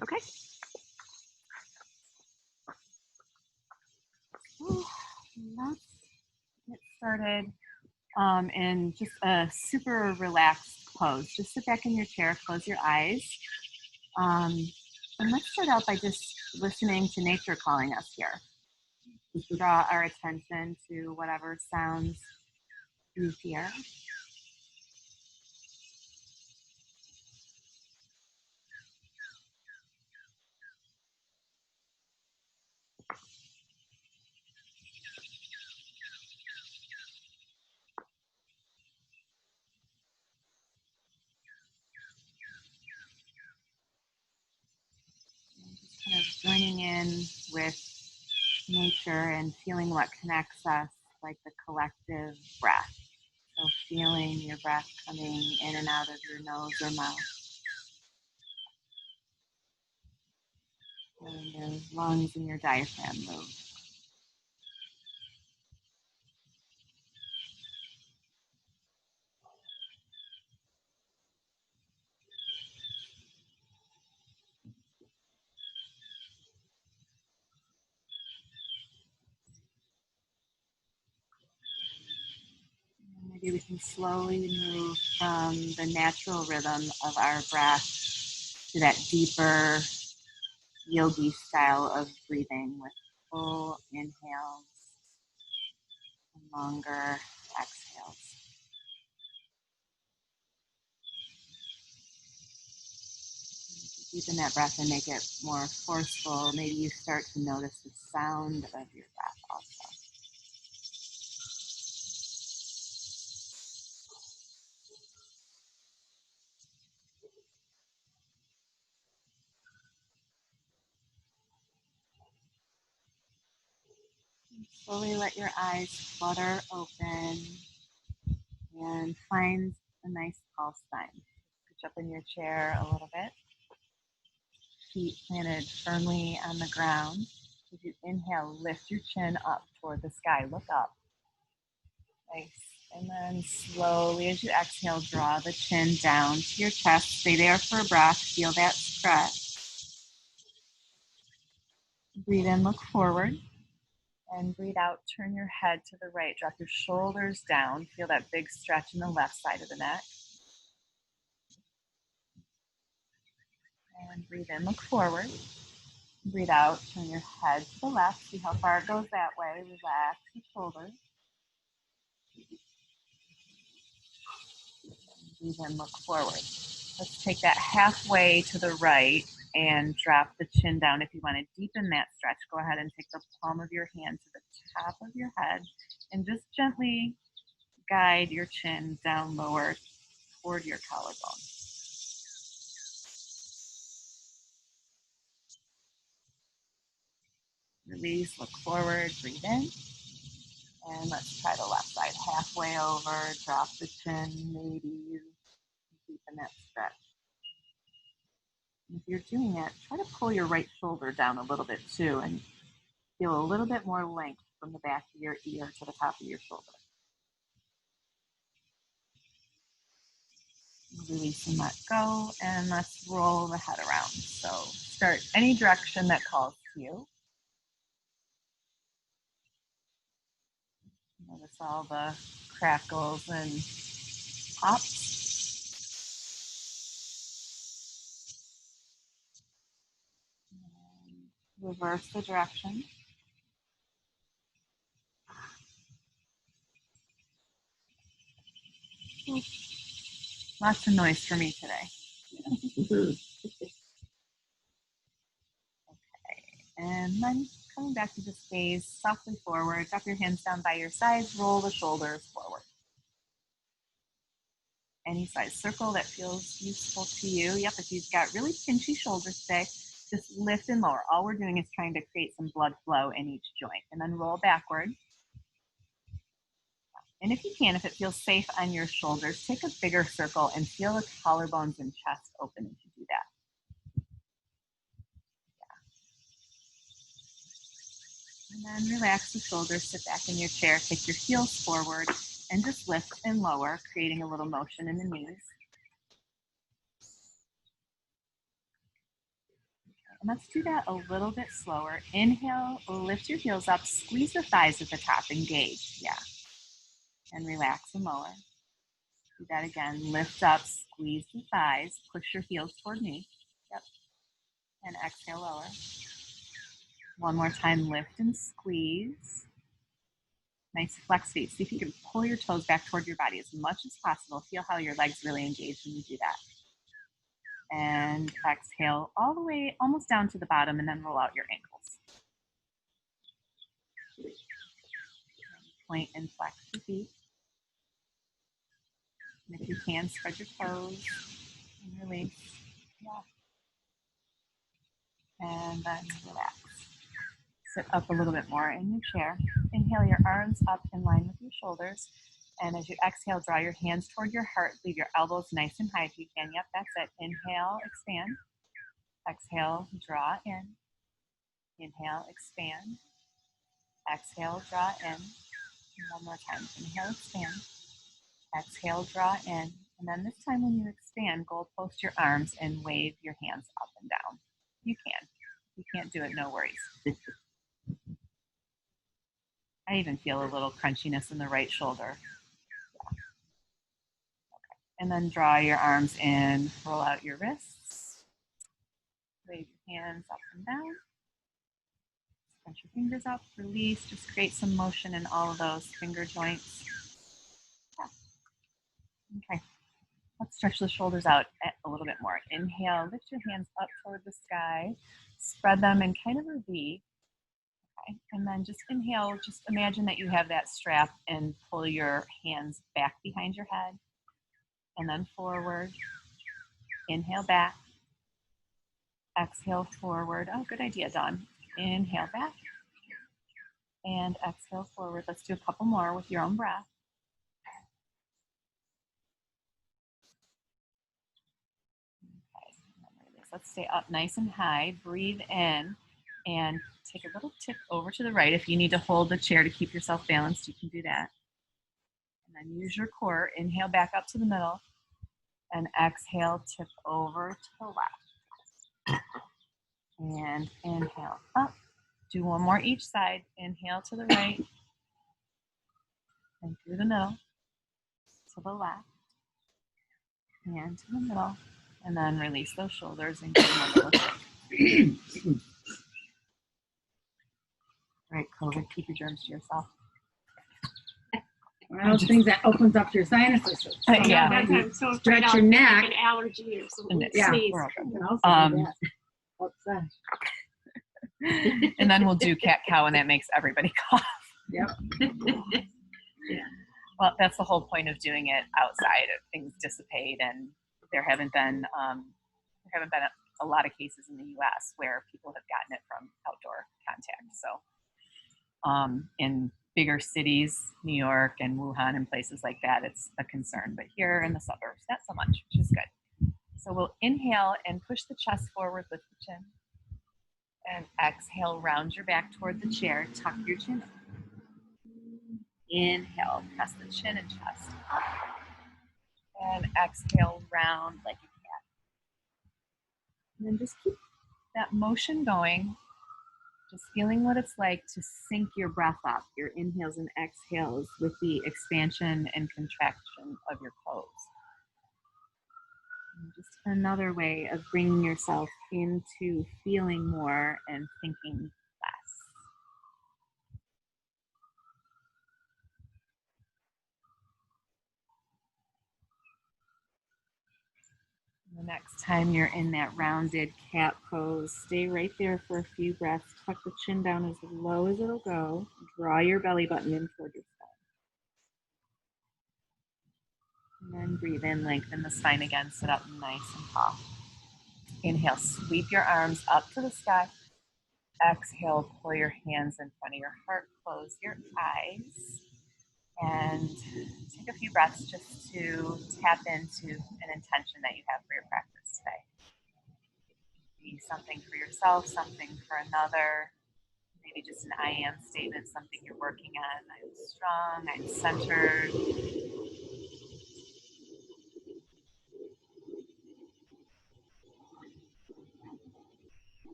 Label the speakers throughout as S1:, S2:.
S1: Okay. Let's get started in just a super relaxed pose. Just sit back in your chair, close your eyes. And let's start out by just listening to nature calling us here. Draw our attention to whatever sounds you hear. Just kind of joining in with nature and feeling what connects us, like the collective breath. So feeling your breath coming in and out of your nose or mouth. Feeling your lungs and your diaphragm move. Maybe we can slowly move from the natural rhythm of our breath to that deeper yogi style of breathing with full inhales and longer exhales. Deepen that breath and make it more forceful. Maybe you start to notice the sound of your breath also. Slowly let your eyes flutter open and find a nice pulse sign. Pitch up in your chair a little bit. Feet planted firmly on the ground. As you inhale, lift your chin up toward the sky. Look up. Nice. And then slowly, as you exhale, draw the chin down to your chest. Stay there for a breath. Feel that stretch. Breathe in, look forward. And breathe out, turn your head to the right. Drop your shoulders down. Feel that big stretch in the left side of the neck. And breathe in, look forward. Breathe out, turn your head to the left. See how far it goes that way. Relax the shoulders. Breathe in, look forward. Let's take that halfway to the right and drop the chin down. If you want to deepen that stretch, go ahead and take the palm of your hand to the top of your head and just gently guide your chin down lower toward your collarbone. Release, look forward, breathe in. And let's try the left side. Halfway over, drop the chin, maybe you deepen that stretch. And if you're doing it, try to pull your right shoulder down a little bit too and feel a little bit more length from the back of your ear to the top of your shoulder. Release and let go, and let's roll the head around. So start any direction that calls to you. Notice all the crackles and pops. And reverse the direction. Lots of noise for me today. Okay, and then coming back to just gaze softly forward, drop your hands down by your sides, roll the shoulders forward. Any size circle that feels useful to you. Yep, if you've got really pinchy shoulders today, just lift and lower. All we're doing is trying to create some blood flow in each joint. And then roll backward. And if you can, if it feels safe on your shoulders, take a bigger circle and feel the collarbones and chest open as you do that. Yeah. And then relax the shoulders, sit back in your chair, take your heels forward, and just lift and lower, creating a little motion in the knees. And let's do that a little bit slower. Inhale, lift your heels up, squeeze the thighs at the top, engage. Yeah. And relax and lower. Do that again. Lift up, squeeze the thighs, push your heels toward me. Yep. And exhale, lower. One more time, lift and squeeze. Nice flex feet. See if you can pull your toes back toward your body as much as possible. Feel how your legs really engage when you do that. And exhale all the way almost down to the bottom, and then roll out your ankles. Point and flex your feet. And if you can, spread your toes and release. Yeah. And then relax. Sit up a little bit more in your chair. Inhale your arms up in line with your shoulders. And as you exhale, draw your hands toward your heart. Leave your elbows nice and high if you can. Yep, that's it. Inhale, expand. Exhale, draw in. Inhale, expand. Exhale, draw in. And one more time. Inhale, expand. Exhale, draw in. And then this time when you expand, goal post your arms and wave your hands up and down. You can. If you can't do it, no worries. I even feel a little crunchiness in the right shoulder. Yeah. Okay. And then draw your arms in, roll out your wrists. Wave your hands up and down. Crunch your fingers up, release, just create some motion in all of those finger joints. Yeah. Okay. Let's stretch the shoulders out a little bit more. Inhale, lift your hands up toward the sky. Spread them in kind of a V. Okay. And then just inhale, just imagine that you have that strap and pull your hands back behind your head. And then forward. Inhale back. Exhale forward. Oh, good idea, Dawn. Inhale back. And exhale forward. Let's do a couple more with your own breath. Okay. Let's stay up nice and high. Breathe in and take a little tip over to the right. If you need to hold the chair to keep yourself balanced, you can do that. And then use your core. Inhale back up to the middle. And exhale, tip over to the left. And inhale up. Do one more each side. Inhale to the right. And through the middle. To the left. And to the middle. And then release those shoulders and give them a little shake. All right, COVID, keep your germs to yourself.
S2: One of those things that opens up your sinuses. So
S1: Yeah.
S3: That's why I'm so afraid
S2: Stretch
S3: I'll
S2: your
S3: get
S2: neck.
S3: An allergy or something.
S2: Yeah.
S3: Sneeze.
S2: You can also do that outside.
S1: And then we'll do cat cow, and that makes everybody cough.
S2: Yep.
S3: Yeah.
S1: Well, that's the whole point of doing it outside. Things dissipate, and there haven't been a lot of cases in the U.S. where people have gotten it from outdoor contact. So, in bigger cities, New York and Wuhan and places like that, it's a concern. But here in the suburbs, not so much, which is good. So we'll inhale and push the chest forward, lift the chin. And exhale, round your back toward the chair, tuck your chin in. Inhale, press the chin and chest up. And exhale, round like a cat. And then just keep that motion going. Just feeling what it's like to sync your breath up, your inhales and exhales with the expansion and contraction of your pose. And just another way of bringing yourself into feeling more and thinking less. The next time you're in that rounded cat pose, stay right there for a few breaths. Tuck the chin down as low as it'll go. Draw your belly button in toward your spine. And then breathe in, lengthen the spine again. Sit up nice and tall. Inhale, sweep your arms up to the sky. Exhale, pull your hands in front of your heart. Close your eyes. And take a few breaths just to tap into an intention that you have for your practice today. Be something for yourself, something for another, maybe just an I am statement, something you're working on. I'm strong, I'm centered.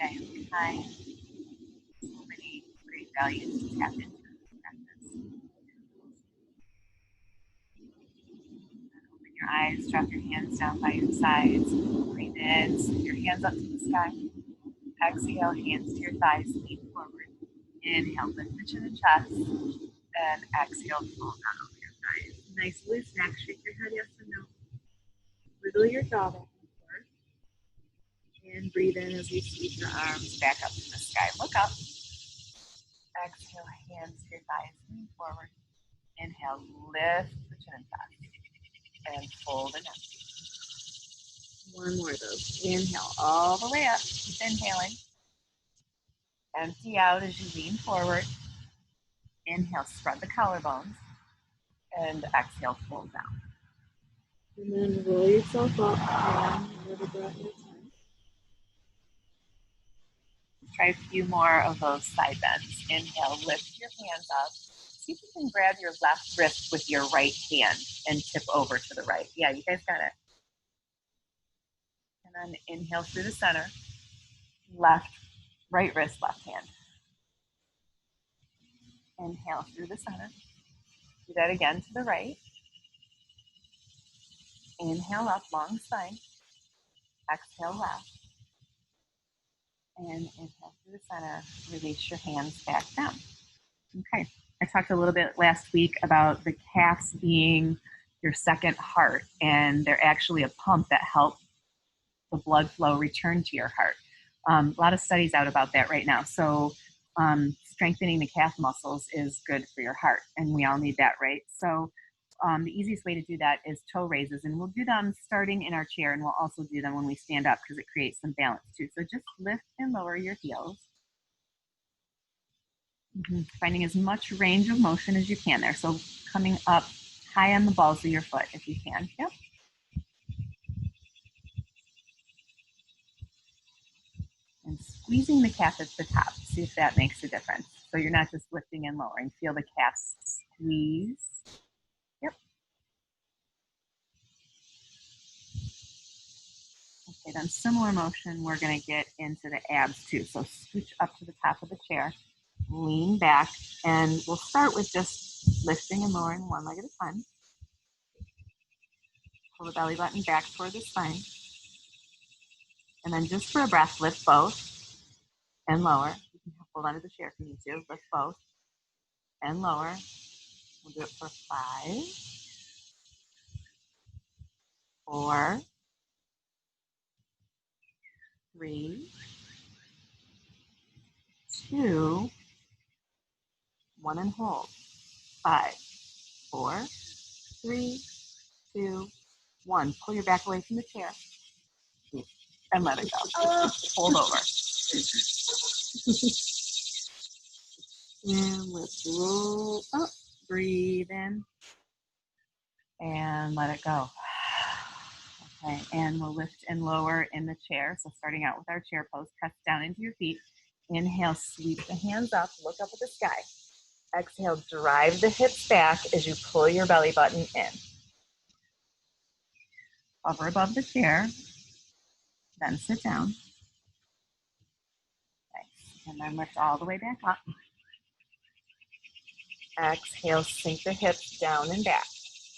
S1: I am kind. So many great values to tap into in this practice. Open your eyes, drop your hands down by your sides. Breathe in, send your hands up to the sky. Exhale, hands to your thighs, lean forward. Inhale, lift the chin and chest. And exhale, fold down over your thighs. Nice loose neck, shake your head yes or no. Wiggle your jaw back and forth. And breathe in as you sweep your arms back up to the sky. Look up. Exhale, hands to your thighs, lean forward. Inhale, lift the chin and chest. And fold and empty. One more of those. Inhale all the way up. Keep inhaling. Empty out as you lean forward. Inhale, spread the collarbones. And exhale, fold down. And then roll yourself up and vertebra at a time. Try a few more of those side bends. Inhale, lift your hands up. See if you can grab your left wrist with your right hand and tip over to the right. Yeah, you guys got it. And then inhale through the center. Right wrist, left hand. Inhale through the center. Do that again to the right. Inhale up, long spine. Exhale left. And inhale through the center. Release your hands back down. Okay. I talked a little bit last week about the calves being your second heart, and they're actually a pump that helps the blood flow return to your heart. A lot of studies out about that right now. So strengthening the calf muscles is good for your heart, and we all need that, right? So the easiest way to do that is toe raises, and we'll do them starting in our chair, and we'll also do them when we stand up because it creates some balance too. So just lift and lower your heels. Finding as much range of motion as you can there. So coming up high on the balls of your foot if you can. Yep. And squeezing the calf at the top. See if that makes a difference. So you're not just lifting and lowering. Feel the calf squeeze. Yep. Okay, then similar motion, we're going to get into the abs too. So scooch up to the top of the chair. Lean back, and we'll start with just lifting and lowering one leg at a time. Pull the belly button back toward the spine. And then just for a breath, lift both and lower. You can hold onto the chair if you need to. Lift both and lower. We'll do it for 5, 4, 3, 2, 1, and hold. 5, 4, 3, 2, 1. Pull your back away from the chair and let it go. Hold over. And let's roll up. Breathe in and let it go. Okay, and we'll lift and lower in the chair. So starting out with our chair pose, press down into your feet. Inhale, sweep the hands up, look up at the sky. Exhale, drive the hips back as you pull your belly button in. Hover above the chair, then sit down. Nice. And then lift all the way back up. Exhale, sink the hips down and back.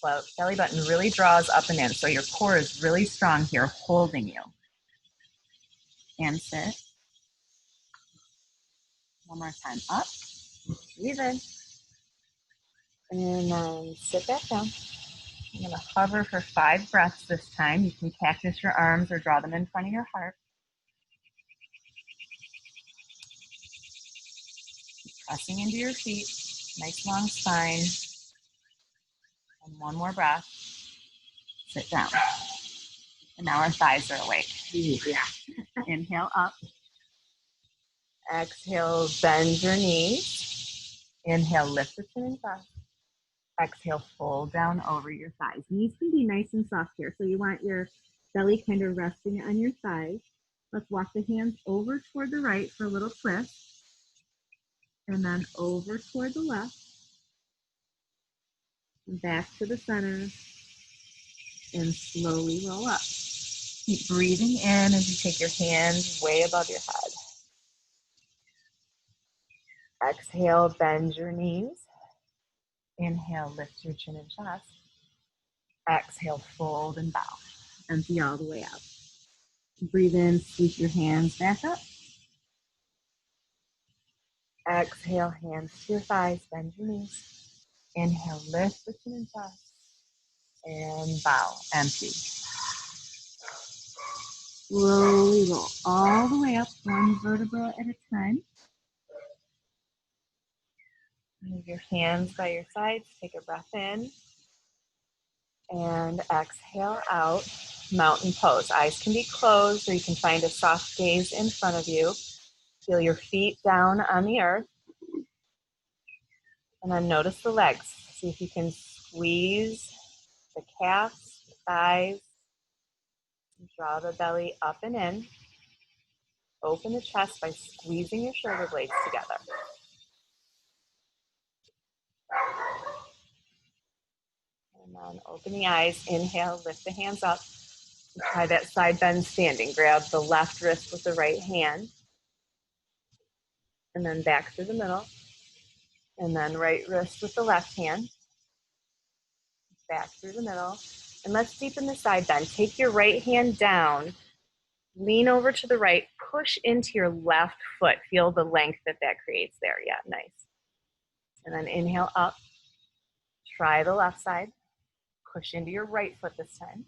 S1: So belly button really draws up and in, so your core is really strong here, holding you. And sit. One more time, up. Breathe in. And then sit back down. You're going to hover for 5 breaths this time. You can cactus your arms or draw them in front of your heart. Keep pressing into your feet. Nice long spine. And one more breath. Sit down. And now our thighs are awake. Yeah. Inhale up. Exhale, bend your knees. Inhale, lift the chin and chest. Exhale, fold down over your thighs. Knees can be nice and soft here. So you want your belly kind of resting on your thighs. Let's walk the hands over toward the right for a little twist. And then over toward the left. And back to the center. And slowly roll up. Keep breathing in as you take your hands way above your head. Exhale, bend your knees. Inhale, lift your chin and chest. Exhale, fold and bow. Empty all the way out. Breathe in, sweep your hands back up. Exhale, hands to your thighs, bend your knees. Inhale, lift the chin and chest. And bow, empty. Slowly roll all the way up, one vertebra at a time. Move your hands by your sides, take a breath in. And exhale out, mountain pose. Eyes can be closed or you can find a soft gaze in front of you. Feel your feet down on the earth. And then notice the legs. See if you can squeeze the calves, the thighs. Draw the belly up and in. Open the chest by squeezing your shoulder blades together. And then open the eyes. Inhale, lift the hands up. Try that side bend standing. Grab the left wrist with the right hand. And then back through the middle. And then right wrist with the left hand. Back through the middle. And let's deepen the side bend. Take your right hand down. Lean over to the right. Push into your left foot. Feel the length that creates there. Yeah, nice. And then inhale up. Try the left side. Push into your right foot this time.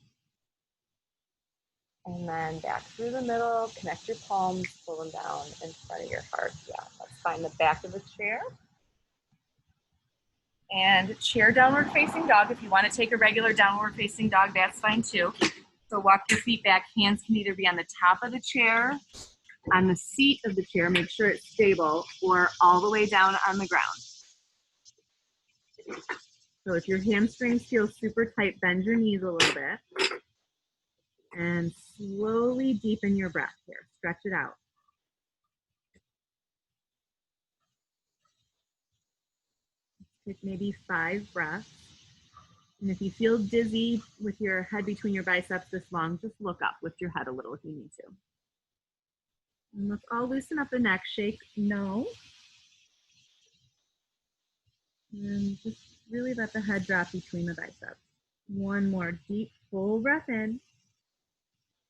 S1: And then back through the middle. Connect your palms. Pull them down in front of your heart. Yeah, let's find the back of the chair. And chair downward facing dog. If you want to take a regular downward facing dog, that's fine too. So walk your feet back. Hands can either be on the top of the chair, on the seat of the chair, make sure it's stable, or all the way down on the ground. So if your hamstrings feel super tight, bend your knees a little bit. And slowly deepen your breath here. Stretch it out. Take maybe 5 breaths. And if you feel dizzy with your head between your biceps this long, just look up, lift your head a little if you need to. And let's all loosen up the neck, shake no. And just really let the head drop between the biceps. One more deep, full breath in.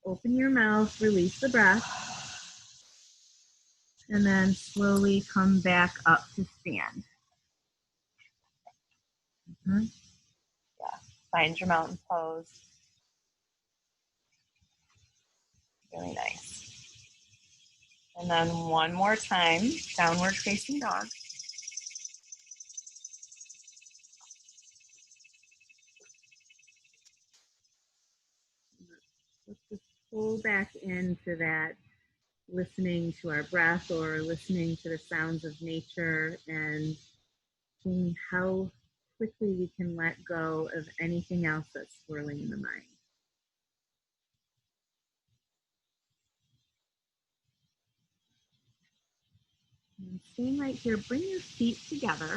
S1: Open your mouth, release the breath. And then slowly come back up to stand. Yeah, find your mountain pose. Really nice. And then one more time, downward facing dog. Let's just pull back into that, listening to our breath or listening to the sounds of nature and seeing how quickly we can let go of anything else that's swirling in the mind. And staying right here, bring your feet together.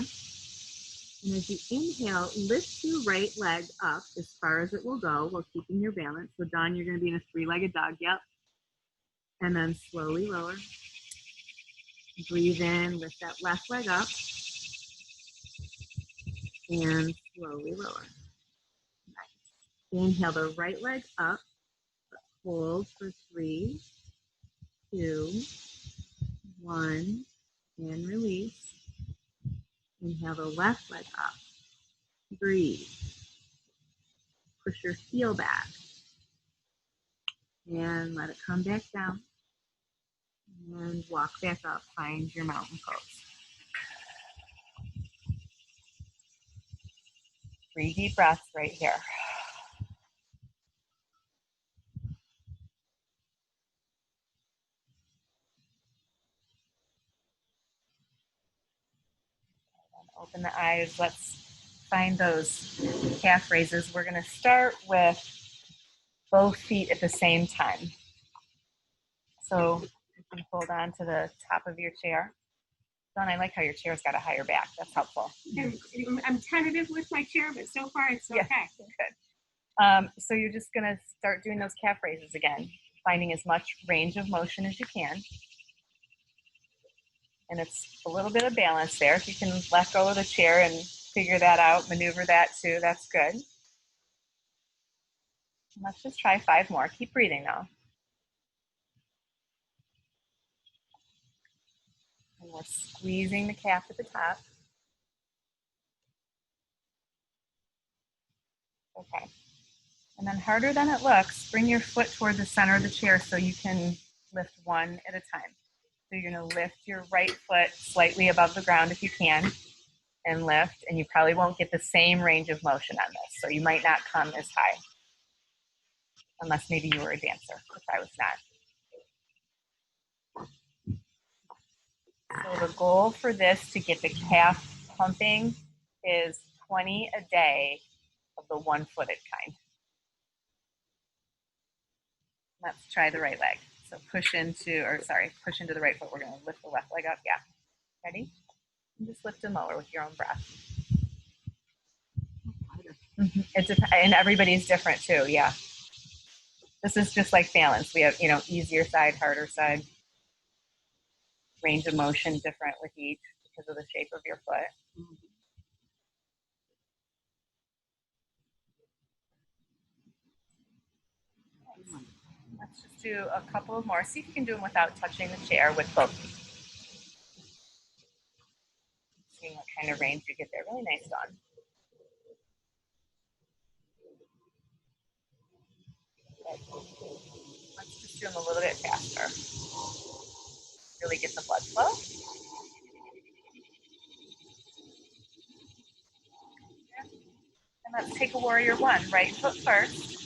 S1: And as you inhale, lift your right leg up as far as it will go while keeping your balance. So Dawn, you're going to be in a 3-legged dog, yep. And then slowly lower. Breathe in, lift that left leg up. And slowly lower. Nice. Inhale the right leg up. Hold for 3, 2, 1, and release. Inhale the left leg up. Breathe. Push your heel back. And let it come back down. And walk back up. Find your mountain pose. 3 deep breaths right here. Open the eyes. Let's find those calf raises. We're going to start with both feet at the same time. So you can hold on to the top of your chair. Dawn, I like how your chair's got a higher back. That's helpful.
S3: I'm tentative with my chair, but so far it's okay.
S1: Yeah, good. So you're just going to start doing those calf raises again, finding as much range of motion as you can. And it's a little bit of balance there. If you can let go of the chair and figure that out, maneuver that too, that's good. Let's just try 5 more. Keep breathing now. And we're squeezing the calf at the top. Okay. And then harder than it looks, bring your foot toward the center of the chair so you can lift one at a time. So you're going to lift your right foot slightly above the ground if you can and lift, and you probably won't get the same range of motion on this. So you might not come as high unless maybe you were a dancer, which I was not. So the goal for this to get the calf pumping is 20 a day of the one-footed kind. Let's try the right leg. So push into the right foot. We're going to lift the left leg up. Yeah. Ready? And just lift and lower with your own breath. And everybody's different too. Yeah. This is just like balance. We have, easier side, harder side. Range of motion different with each because of the shape of your foot. Let's just do a couple of more. See if you can do them without touching the chair with both feet. Seeing what kind of range you get there. Really nice, Dawn. Let's just do them a little bit faster. Really get the blood flow. And let's take a warrior one. Right foot first.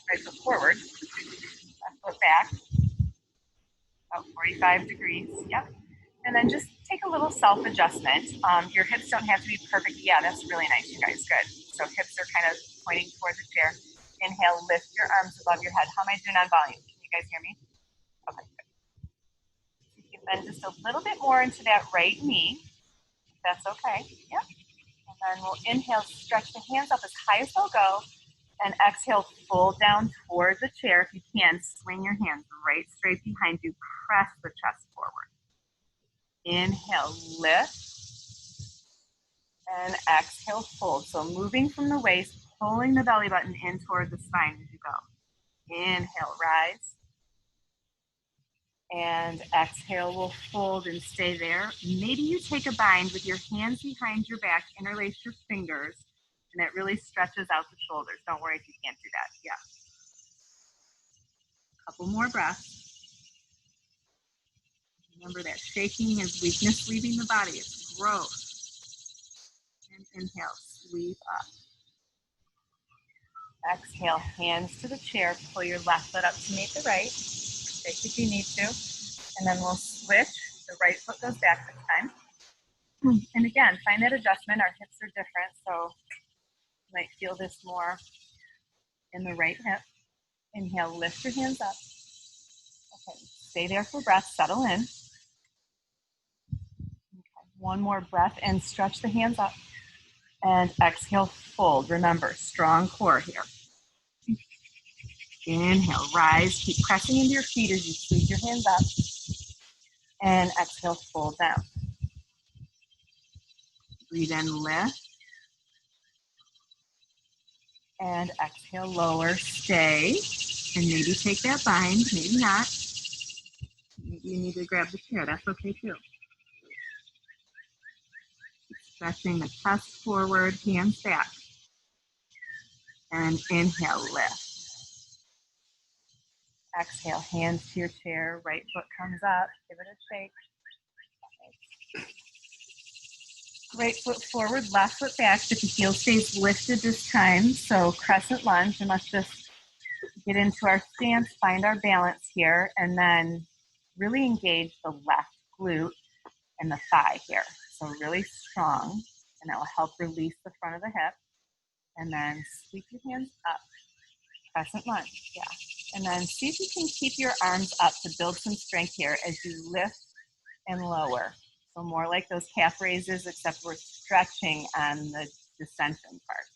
S1: Right foot forward. Left foot back. About 45 degrees. Yep. And then just take a little self-adjustment. Your hips don't have to be perfect. Yeah, that's really nice, you guys. Good. So hips are kind of pointing towards the chair. Inhale, lift your arms above your head. How am I doing on volume? Can you guys hear me? Okay, good. You can bend just a little bit more into that right knee, if that's okay. Yep. And then we'll inhale, stretch the hands up as high as they'll go, and exhale, fold down toward the chair. If you can, swing your hands right straight behind you. Press the chest forward. Inhale, lift, and exhale, fold. So moving from the waist, pulling the belly button in toward the spine as you go. Inhale, rise. And exhale, we'll fold and stay there. Maybe you take a bind with your hands behind your back, interlace your fingers, and it really stretches out the shoulders. Don't worry if you can't do that. Yeah. Couple more breaths. Remember that shaking is weakness leaving the body. It's growth. And inhale, sweep up. Exhale, hands to the chair. Pull your left foot up to meet the right. Shake if you need to. And then we'll switch. The right foot goes back this time. And again, find that adjustment. Our hips are different, so you might feel this more in the right hip. Inhale, lift your hands up. Okay, stay there for breath. Settle in. Okay, one more breath and stretch the hands up. And exhale, fold. Remember, strong core here. Inhale, rise. Keep pressing into your feet as you squeeze your hands up. And exhale, fold down. Breathe in, lift. And exhale, lower, stay. And maybe take that bind, maybe not. Maybe you need to grab the chair, that's okay too. Stretching the chest forward, hands back. And inhale, lift. Exhale, hands to your chair, right foot comes up, give it a shake. Right foot forward, left foot back, but the heel stays lifted this time. So crescent lunge, and let's just get into our stance, find our balance here, and then really engage the left glute and the thigh here. So really strong, and that will help release the front of the hip. And then sweep your hands up, crescent lunge, yeah. And then see if you can keep your arms up to build some strength here as you lift and lower. So more like those calf raises, except we're stretching on the descension part.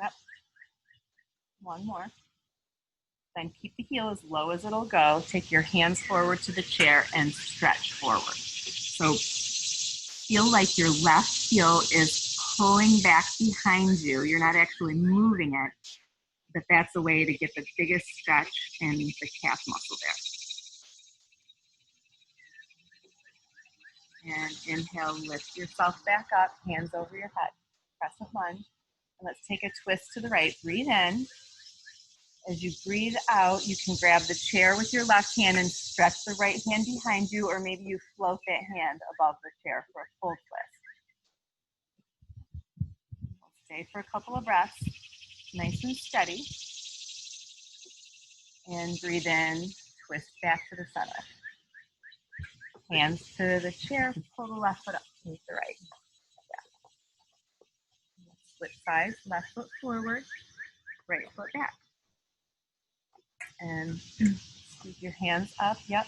S1: Yep. One more. Then keep the heel as low as it'll go. Take your hands forward to the chair and stretch forward. So feel like your left heel is pulling back behind you. You're not actually moving it, but that's a way to get the biggest stretch in the calf muscle there. And inhale, lift yourself back up, hands over your head, crescent lunge. And let's take a twist to the right. Breathe in. As you breathe out, you can grab the chair with your left hand and stretch the right hand behind you, or maybe you float that hand above the chair for a full twist. We'll stay for a couple of breaths, nice and steady. And breathe in, twist back to the center. Hands to the chair, pull the left foot up, meet the right. Yeah. Switch sides, left foot forward, right foot back. And scoop your hands up, yep.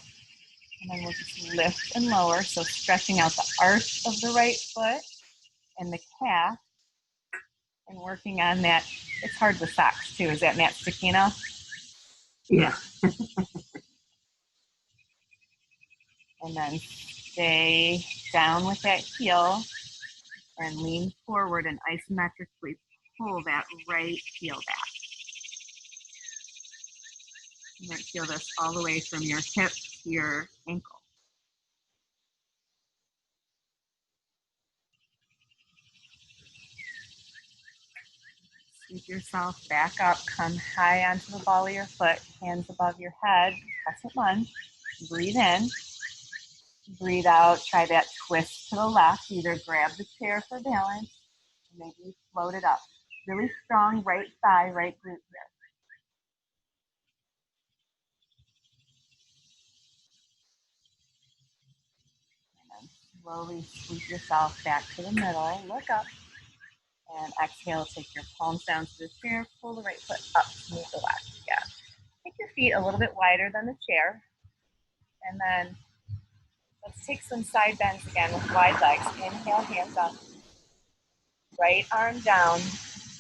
S1: And then we'll just lift and lower. So stretching out the arch of the right foot and the calf and working on that. It's hard with socks too. Is that mat sticky enough?
S2: Yeah.
S1: And then stay down with that heel and lean forward and isometrically pull that right heel back. You might feel this all the way from your hip to your ankle. Sweep yourself back up, come high onto the ball of your foot, hands above your head, crescent lunge. Breathe in, breathe out, try that twist to the left. Either grab the chair for balance, or maybe float it up. Really strong right thigh, right glute here. Slowly sweep yourself back to the middle, look up, and exhale, take your palms down to the chair, pull the right foot up to meet the left, yeah. Take your feet a little bit wider than the chair, and then let's take some side bends again with wide legs. Inhale, hands up, right arm down,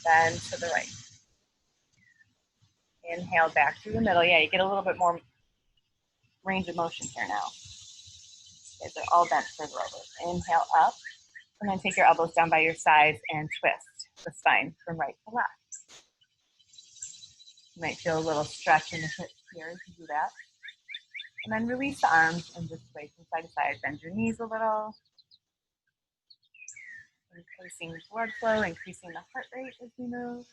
S1: bend to the right. Inhale, back through the middle, yeah, you get a little bit more range of motion here now. Okay, they're all bent further over. Inhale up, and then take your elbows down by your sides and twist the spine from right to left. You might feel a little stretch in the hips here as you do that. And then release the arms and just sway from side to side. Bend your knees a little. Increasing blood flow, increasing the heart rate as we move.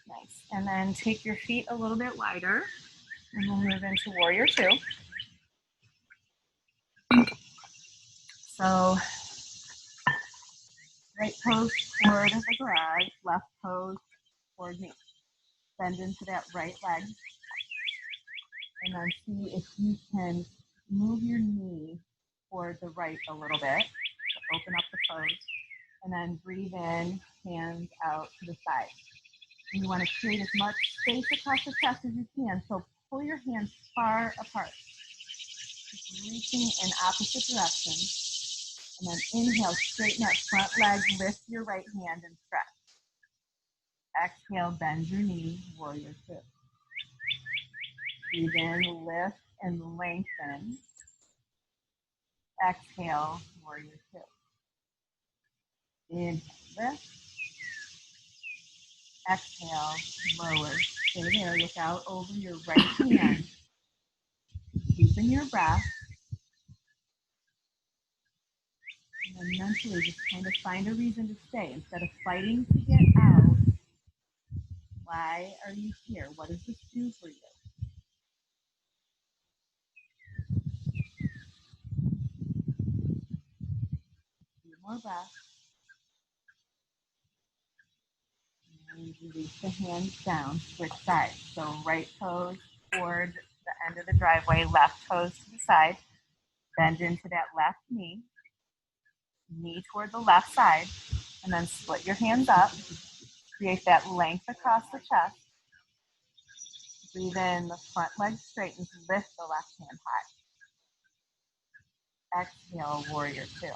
S1: Nice. And then take your feet a little bit wider, and we'll move into Warrior Two. So, right toes toward the garage, left toes toward me. Bend into that right leg. And then see if you can move your knee toward the right a little bit. So open up the pose. And then breathe in, hands out to the side. And you want to create as much space across the chest as you can. So pull your hands far apart. Just reaching in opposite directions. And then inhale, straighten that front leg, lift your right hand and stretch. Exhale, bend your knee, Warrior Two. Breathe in, lift and lengthen. Exhale, Warrior Two. Inhale, lift. Exhale, lower. Stay there, look out over your right hand. Deepen your breath. And then mentally just kind of find a reason to stay. Instead of fighting to get out, why are you here? What does this do for you? Few more breaths. And release the hands down, switch sides. So right toes toward the end of the driveway, left toes to the side. Bend into that left knee. Knee toward the left side. And then split your hands up. Create that length across the chest. Breathe in, the front leg straightens, lift the left hand high. Exhale, Warrior Two.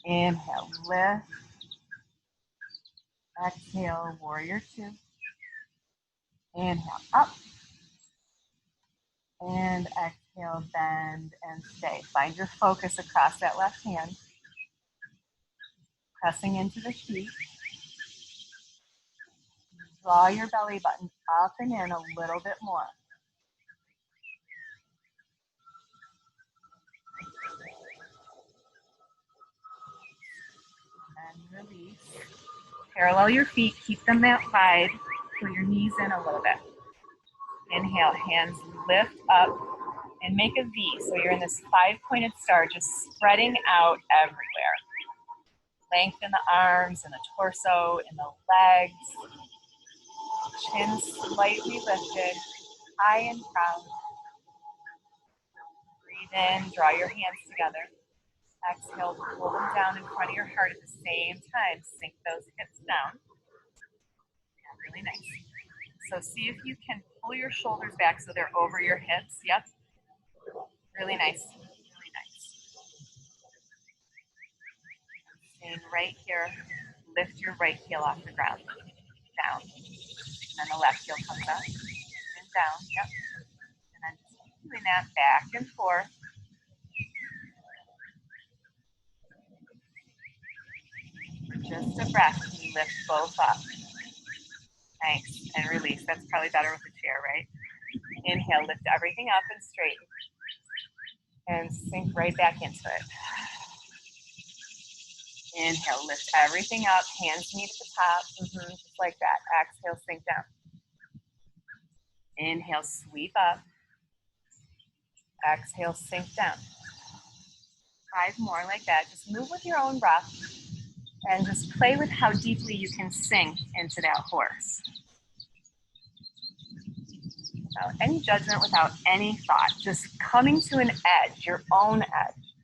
S1: Inhale, lift. Exhale, Warrior Two. Inhale, up. And exhale, bend and stay. Find your focus across that left hand. Pressing into the feet. Draw your belly button up and in a little bit more. And release. Parallel your feet, keep them that wide. Pull your knees in a little bit. Inhale, hands lift up and make a V. So you're in this 5-pointed star, just spreading out everywhere. Lengthen the arms and the torso and the legs. Chin slightly lifted, high and proud. Breathe in, draw your hands together. Exhale, pull them down in front of your heart at the same time. Sink those hips down. Yeah, really nice. So see if you can pull your shoulders back so they're over your hips. Yep. Really nice. Really nice. Staying right here. Lift your right heel off the ground. Down. And the left heel comes up. And down. Yep. And then just keep doing that back and forth. Just a breath. Lift both up. Nice. And release. That's probably better with the chair, right? Inhale, lift everything up and straighten. And sink right back into it. Inhale, lift everything up. Hands meet at the top. Just like that. Exhale, sink down. Inhale, sweep up. Exhale, sink down. 5 more like that. Just move with your own breath. And just play with how deeply you can sink into that horse. Without any judgment, without any thought. Just coming to an edge, your own edge.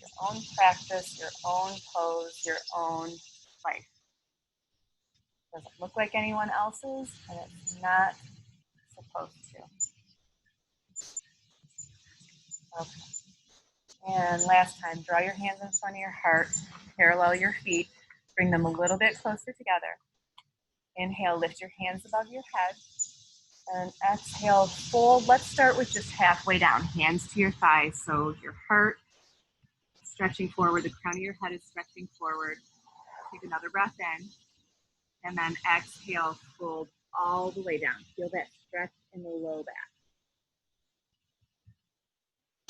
S1: Your own practice, your own pose, your own life. Doesn't look like anyone else's, and it's not supposed to. Okay. And last time, draw your hands in front of your heart, parallel your feet, bring them a little bit closer together. Inhale, lift your hands above your head, and exhale, fold. Let's start with just halfway down, hands to your thighs, so your heart stretching forward, the crown of your head is stretching forward. Take another breath in, and then exhale, fold all the way down. Feel that stretch in the low back.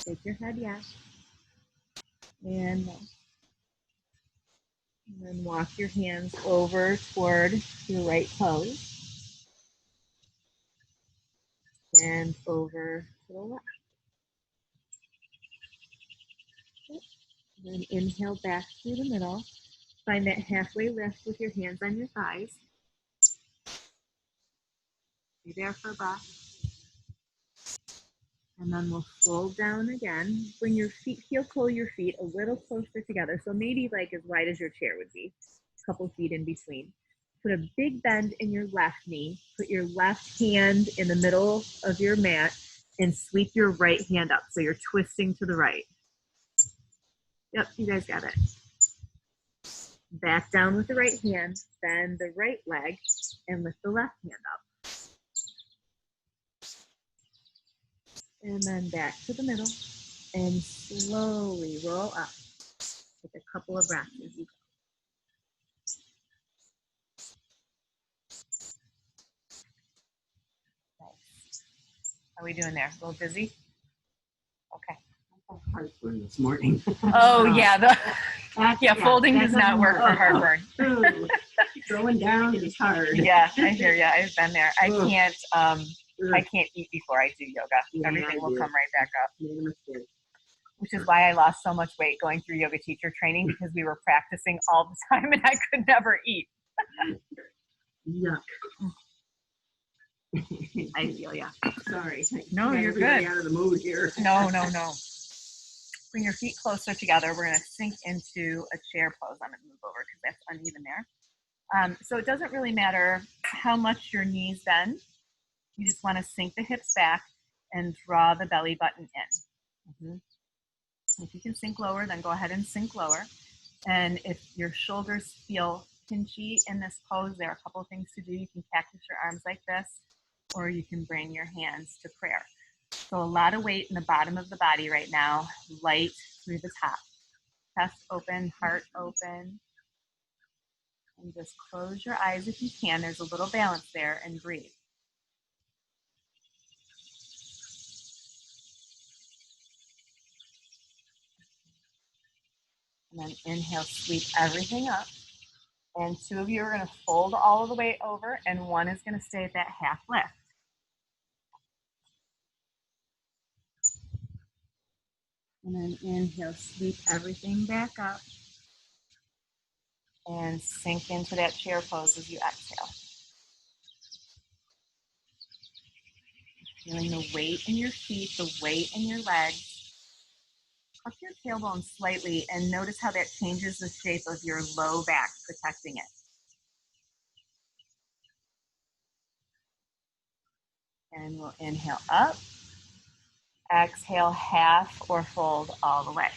S1: Shake your head, yes. And then walk your hands over toward your right toes. And over to the left. Then inhale back through the middle. Find that halfway lift with your hands on your thighs. Be there for a breath. And then we'll fold down again. Bring your feet, heel toe your feet a little closer together. So maybe like as wide as your chair would be, a couple feet in between. Put a big bend in your left knee. Put your left hand in the middle of your mat and sweep your right hand up. So you're twisting to the right. Yep, you guys got it. Back down with the right hand, bend the right leg, and lift the left hand up. And then back to the middle, and slowly roll up. Take a couple of breaths as you go. Nice. How are we doing there? A little dizzy? Okay.
S4: Heartburn this morning.
S1: Oh, yeah. Folding does not work for heartburn.
S4: Throwing down is hard.
S1: Yeah, I hear you. I've been there. I can't eat before I do yoga.
S4: Yeah,
S1: Everything will
S4: I do.
S1: come right back up.
S4: Made a mistake.
S1: Which is why I lost so much weight going through yoga teacher training, because we were practicing all the time and I could never eat.
S4: Yuck.
S1: I feel ya.
S4: Sorry.
S1: No,
S4: I'm
S1: you're
S4: really
S1: good.
S4: out of the mood here.
S1: No. Bring your feet closer together. We're going to sink into a chair pose. I'm going to move over because that's uneven there. So it doesn't really matter how much your knees bend. You just want to sink the hips back and draw the belly button in. If you can sink lower, then go ahead and sink lower. And if your shoulders feel pinchy in this pose, there are a couple of things to do. You can cactus your arms like this, or you can bring your hands to prayer. So a lot of weight in the bottom of the body right now, light through the top. Chest open, heart open. And just close your eyes if you can. There's a little balance there, and breathe. And then inhale, sweep everything up. And two of you are going to fold all the way over, and one is going to stay at that half lift. And then inhale, sweep everything back up. And sink into that chair pose as you exhale. Feeling the weight in your feet, the weight in your legs. Tuck your tailbone slightly and notice how that changes the shape of your low back, protecting it. And we'll inhale up. Exhale, half or fold all the way.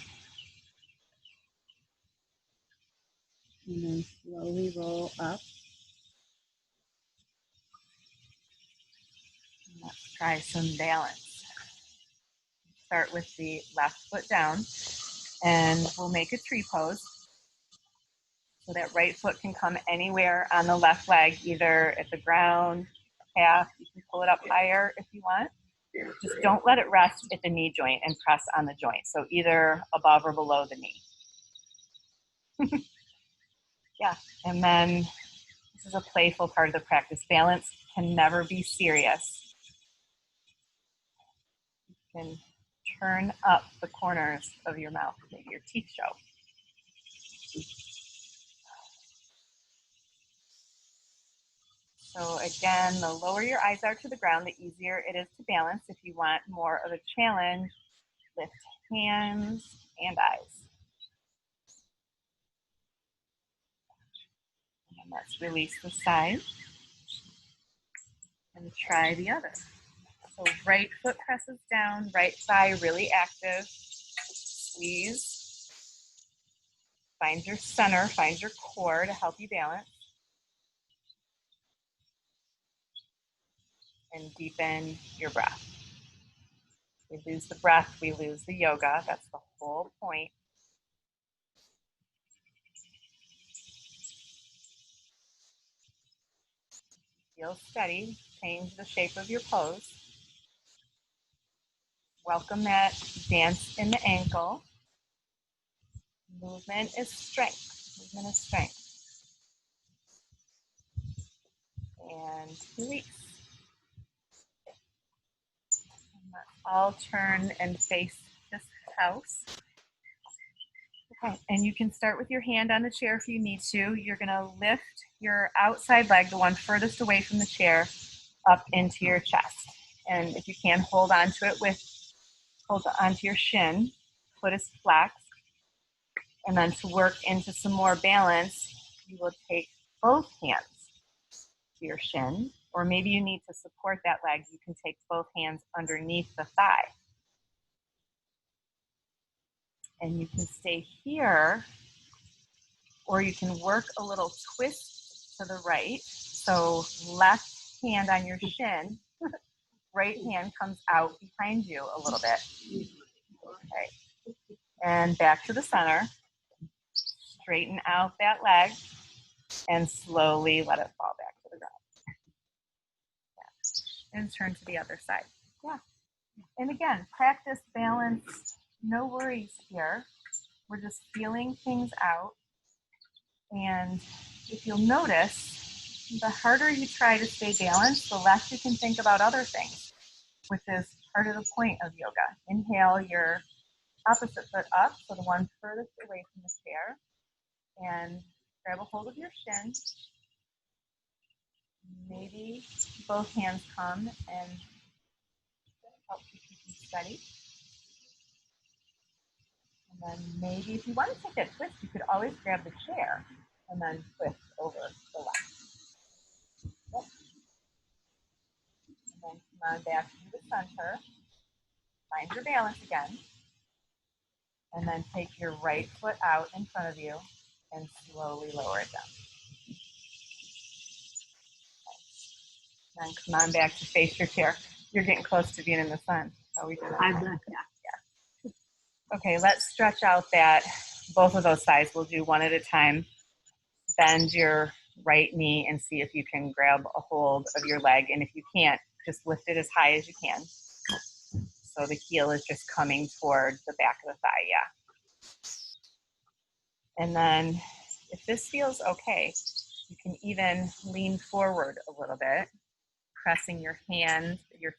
S1: And then slowly roll up. And let's try some balance. Start with the left foot down, and we'll make a tree pose. So that right foot can come anywhere on the left leg, either at the ground, calf. You can pull it up higher if you want. Just don't let it rest at the knee joint and press on the joint. So either above or below the knee. Yeah, and then this is a playful part of the practice. Balance can never be serious. You can turn up the corners of your mouth, maybe your teeth show. So again, the lower your eyes are to the ground, the easier it is to balance. If you want more of a challenge, lift hands and eyes. And let's release the side and try the other. So right foot presses down, right thigh really active. Squeeze. Find your center, find your core to help you balance. And deepen your breath. We lose the breath, we lose the yoga. That's the whole point. Feel steady. Change the shape of your pose. Welcome that dance in the ankle. Movement is strength. Movement is strength. And release. And let's all turn and face this house. Okay, and you can start with your hand on the chair if you need to. You're going to lift your outside leg, the one furthest away from the chair, up into your chest. And if you can, hold onto it hold onto your shin. Foot is flexed. And then to work into some more balance, you will take both hands to your shin, or maybe you need to support that leg. You can take both hands underneath the thigh. And you can stay here, or you can work a little twist to the right. So left hand on your shin, right hand comes out behind you a little bit. Okay. And back to the center. Straighten out that leg and slowly let it fall back to the ground. Yeah. And turn to the other side. Yeah. And again, practice balance. No worries here. We're just feeling things out. And if you'll notice, the harder you try to stay balanced, the less you can think about other things, which is part of the point of yoga. Inhale your opposite foot up, so the one furthest away from the chair, and grab a hold of your shin. Maybe both hands come and help you keep you steady. And then maybe if you want to take that twist, you could always grab the chair and then twist over the left. Yep. And then come on back to the center. Find your balance again. And then take your right foot out in front of you and slowly lower it down. And come on back to face your chair. You're getting close to being in the sun. How we doing?
S2: I bet, yeah.
S1: Okay, let's stretch out that, both of those sides. We'll do one at a time. Bend your right knee and see if you can grab a hold of your leg. And if you can't, just lift it as high as you can. So the heel is just coming toward the back of the thigh, yeah. And then if this feels okay, you can even lean forward a little bit, pressing your hand, your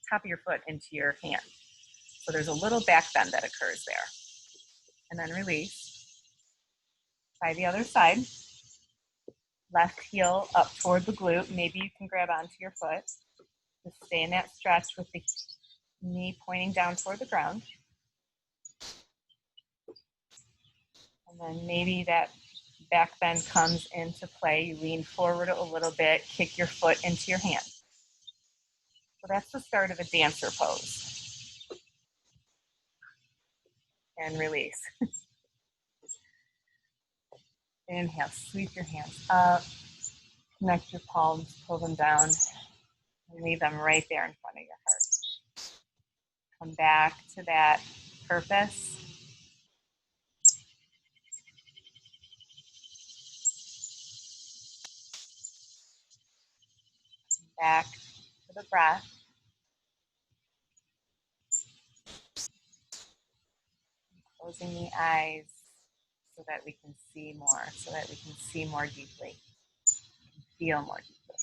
S1: top of your foot into your hand. So there's a little back bend that occurs there. And then release. Try the other side. Left heel up toward the glute. Maybe you can grab onto your foot. Just stay in that stretch with the knee pointing down toward the ground. And then maybe that back bend comes into play. You lean forward a little bit, kick your foot into your hand. So that's the start of a dancer pose. And release. Inhale, sweep your hands up, connect your palms, pull them down, and leave them right there in front of your heart. Come back to that purpose. Back to the breath. Closing the eyes so that we can see more, so that we can see more deeply, feel more deeply.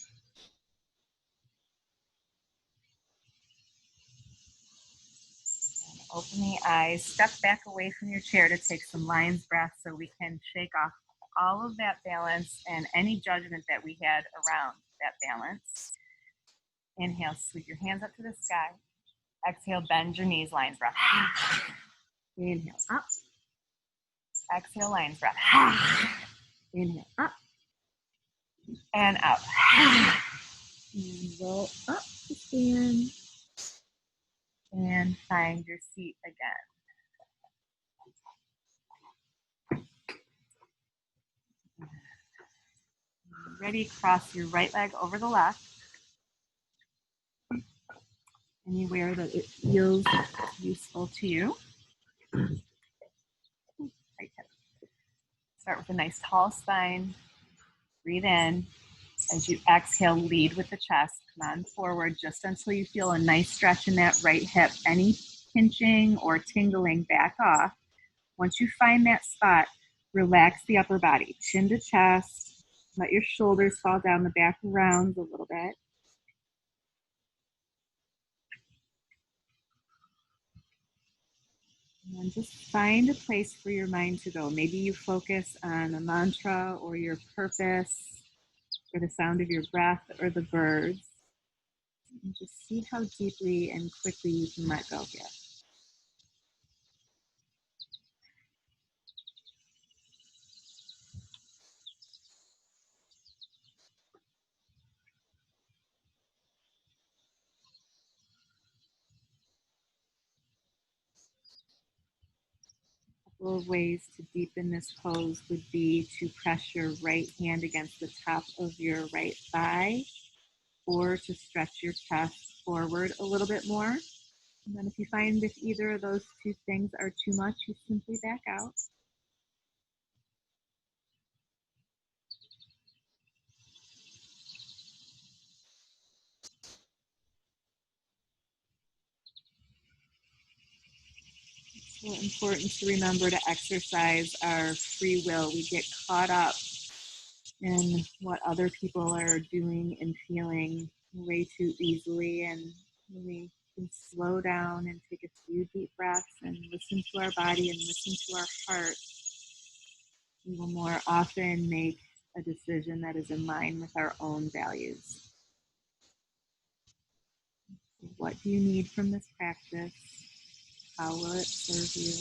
S1: And open the eyes, step back away from your chair to take some lion's breath so we can shake off all of that balance and any judgment that we had around that balance. Inhale, sweep your hands up to the sky. Exhale, bend your knees, lion's breath. Inhale, up. Exhale, lion's breath. Inhale, up. And out. And roll up to stand. And find your seat again. Ready, cross your right leg over the left. Anywhere that it feels useful to you. Right hip. Start with a nice tall spine. Breathe in. As you exhale, lead with the chest. Come on forward just until you feel a nice stretch in that right hip. Any pinching or tingling, back off. Once you find that spot, relax the upper body. Chin to chest. Let your shoulders fall down the back rounds a little bit. And then just find a place for your mind to go. Maybe you focus on a mantra or your purpose or the sound of your breath or the birds. And just see how deeply and quickly you can let go here. A couple of ways to deepen this pose would be to press your right hand against the top of your right thigh, or to stretch your chest forward a little bit more. And then if you find if either of those two things are too much, you simply back out. It's so important to remember to exercise our free will. We get caught up in what other people are doing and feeling way too easily, and when we can slow down and take a few deep breaths and listen to our body and listen to our heart, we will more often make a decision that is in line with our own values. What do you need from this practice? How will it serve you?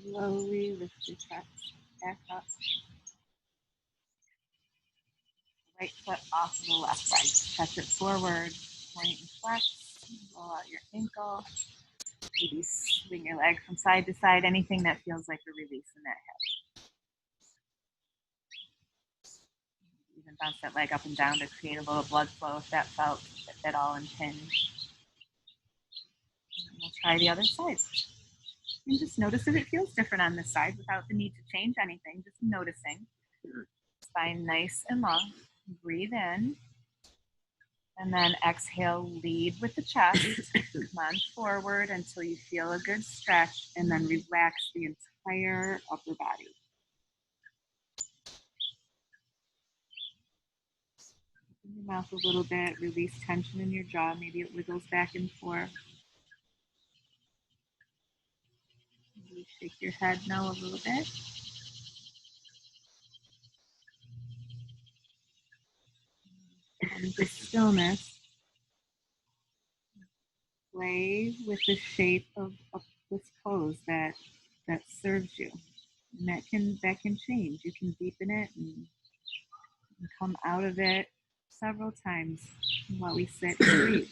S1: Slowly lift your chest back up. Right foot off of the left leg. Touch it forward, point and flex. Roll out your ankle. Maybe swing your leg from side to side. Anything that feels like a release in that hip. Even bounce that leg up and down to create a little blood flow if that felt at all impinged. And we'll try the other side. And just notice if it feels different on this side without the need to change anything, just noticing. Spine nice and long. Breathe in. And then exhale, lead with the chest. Come on forward until you feel a good stretch, and then relax the entire upper body. Open your mouth a little bit, release tension in your jaw. Maybe it wiggles back and forth. Maybe shake your head now a little bit. And the stillness. Play with the shape of this pose that serves you, and that can change. You can deepen it and come out of it several times while we sit and breathe.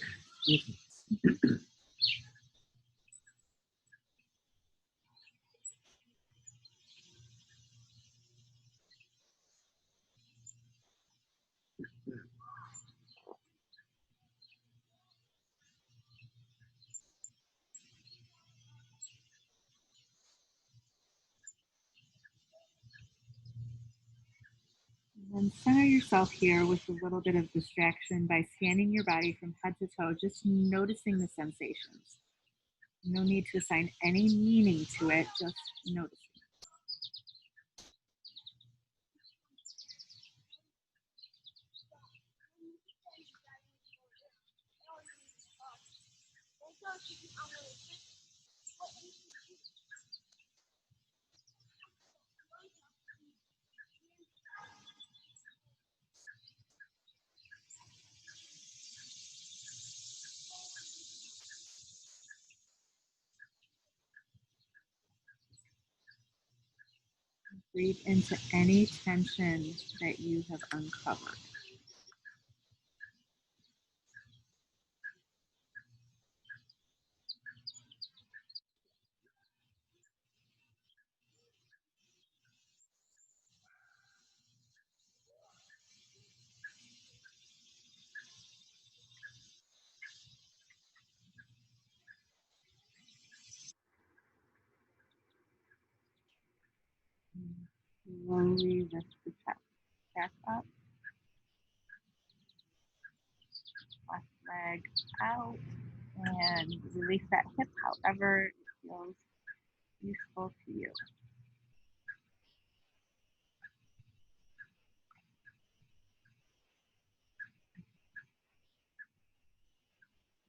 S1: And then center yourself here with a little bit of distraction by scanning your body from head to toe, just noticing the sensations. No need to assign any meaning to it, just noticing. Breathe into any tension that you have uncovered. Slowly lift the chest back up. Left leg out. And release that hip however it feels useful to you.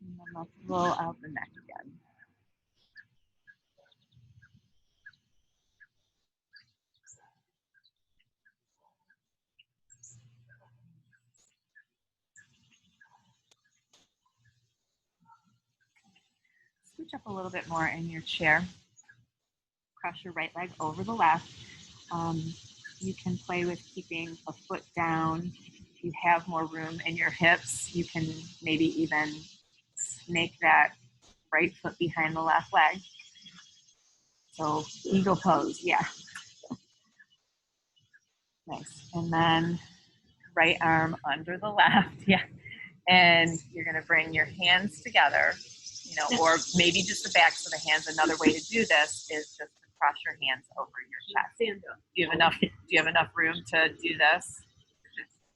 S1: And then let's roll out the neck again. Switch up a little bit more in your chair. Cross your right leg over the left. You can play with keeping a foot down. If you have more room in your hips, you can maybe even snake that right foot behind the left leg. So eagle pose, yeah. Nice. And then right arm under the left, yeah. And you're gonna bring your hands together, or maybe just the backs of the hands. Another way to do this is just to cross your hands over your chest.
S4: Stand up.
S1: Do you have enough room to do this?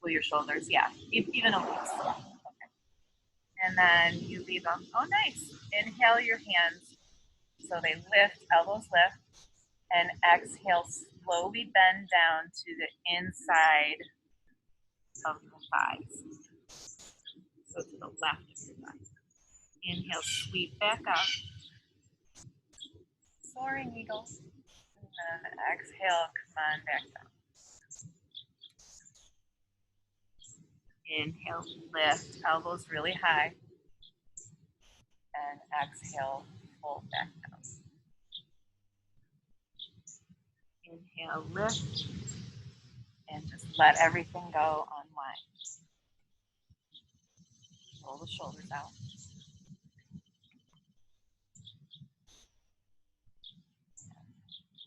S1: Pull your shoulders, yeah, even a waist. Okay. And then you leave them. Oh, nice. Inhale your hands so they lift, elbows lift, and exhale, slowly bend down to the inside of the thighs. So to the left of your thigh. Inhale, sweep back up. Soaring eagle. And then exhale, come on back down. Inhale, lift, elbows really high. And exhale, fold back down. Inhale, lift, and just let everything go, unwind. Roll the shoulders out.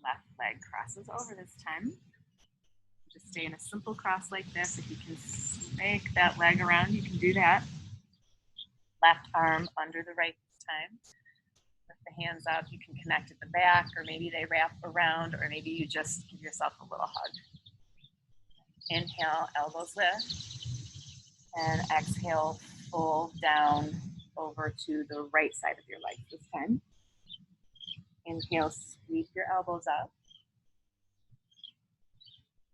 S1: Left leg crosses over this time. Just stay in a simple cross like this. If you can snake that leg around, you can do that. Left arm under the right this time. Lift the hands up. You can connect at the back, or maybe they wrap around, or maybe you just give yourself a little hug. Inhale, elbows lift, and exhale, fold down over to the right side of your leg this time. Inhale, sweep your elbows up.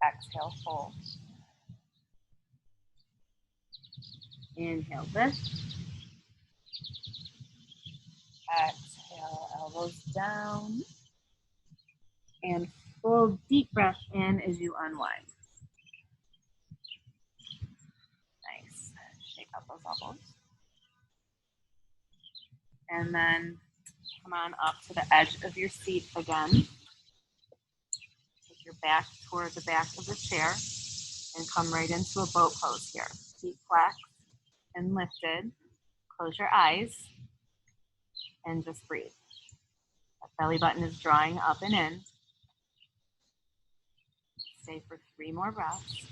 S1: Exhale, fold. Inhale, lift. Exhale, elbows down. And full deep breath in as you unwind. Nice. Shake out those elbows. And then come on up to the edge of your seat again. Take your back toward the back of the chair and come right into a boat pose here. Feet flexed and lifted. Close your eyes and just breathe. That belly button is drawing up and in. Stay for 3 more breaths.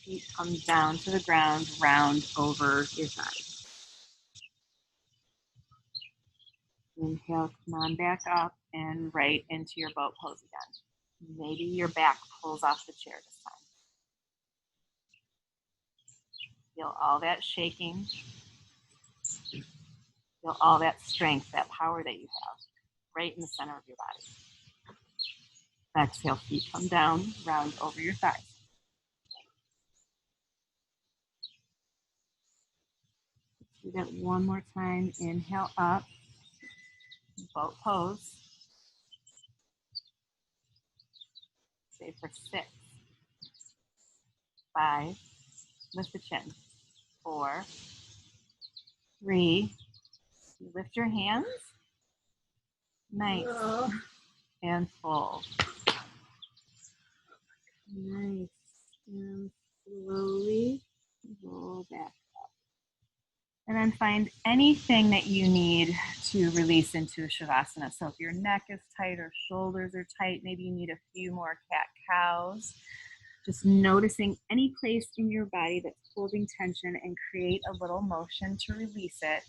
S1: Feet come down to the ground, round over your thighs. Inhale, come on back up and right into your boat pose again. Maybe your back pulls off the chair this time. Feel all that shaking. Feel all that strength, that power that you have right in the center of your body. Exhale, feet come down, round over your thighs. Do that one more time. Inhale up, boat pose. Stay for 6, 5, lift the chin. 4, 3, you lift your hands. Nice. And fold. Nice. And slowly roll back up. And then find anything that you need to release into Shavasana. So if your neck is tight or shoulders are tight, maybe you need a few more cat-cows. Just noticing any place in your body that's holding tension and create a little motion to release it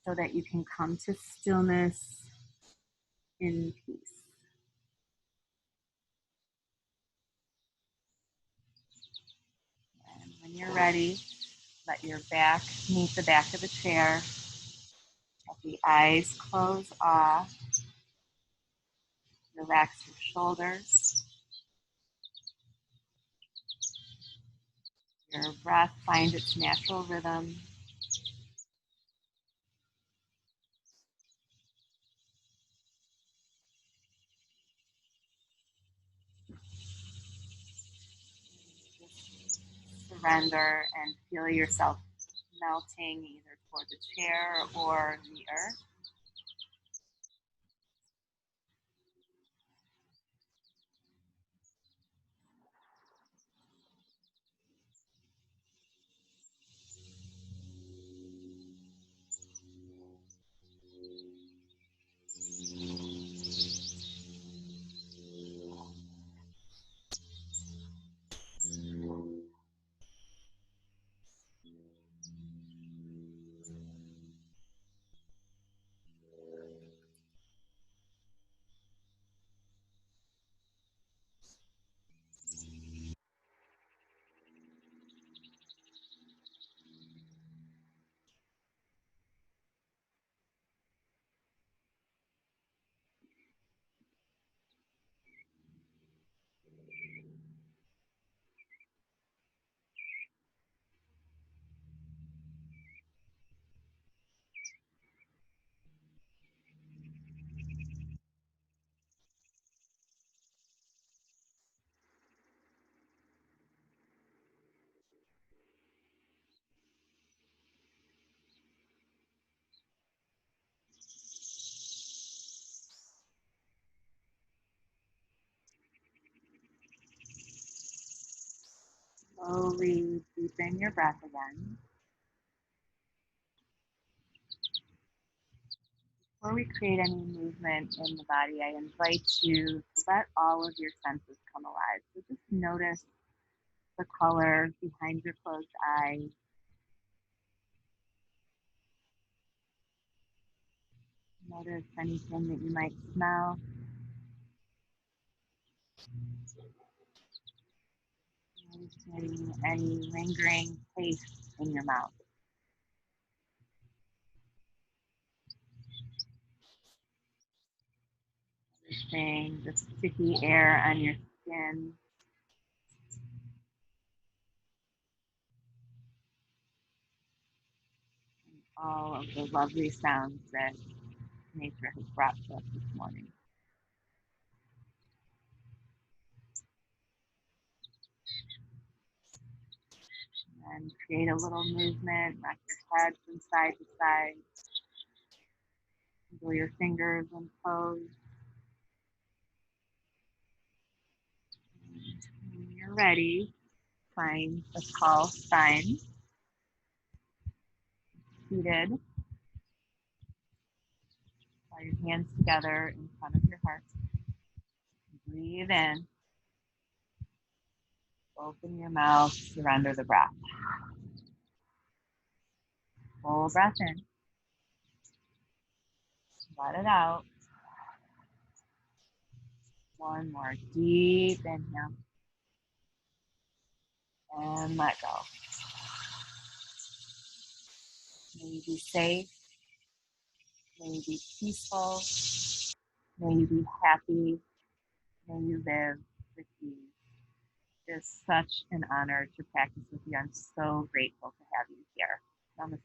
S1: so that you can come to stillness in peace. And when you're ready, let your back meet the back of the chair. Let the eyes close off. Relax your shoulders. Your breath find its natural rhythm. Surrender and feel yourself melting either toward the chair or the earth. Slowly deepen your breath again. Before we create any movement in the body, I invite you to let all of your senses come alive. So just notice the color behind your closed eyes. Notice anything that you might smell. Noticing any lingering taste in your mouth. Noticing the sticky air on your skin. And all of the lovely sounds that nature has brought to us this morning. And create a little movement, rock your head from side to side. Wiggle your fingers and toes. When you're ready, find a tall spine. Seated. Draw your hands together in front of your heart. Breathe in. Open your mouth, surrender the breath. Full breath in. Let it out. One more deep inhale. And let go. May you be safe. May you be peaceful. May you be happy. May you live with ease. It is such an honor to practice with you. I'm so grateful to have you here. Namaste.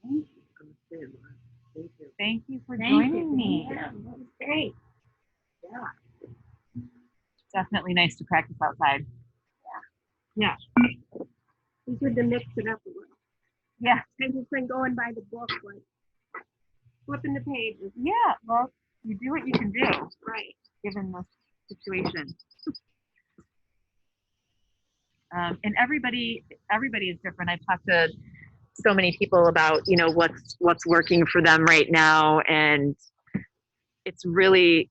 S4: Thank you.
S1: Thank you for
S3: Thank
S1: joining
S3: you.
S1: me.
S3: Yeah, that was great.
S1: Definitely nice to practice outside.
S3: It's good to mix it up a little.
S1: Yeah.
S3: I've just been going by the book, like flipping the pages.
S1: Yeah, well, you do what you can do,
S3: Right.
S1: given the situation. And everybody is different. I've talked to so many people about, what's working for them right now, and it's really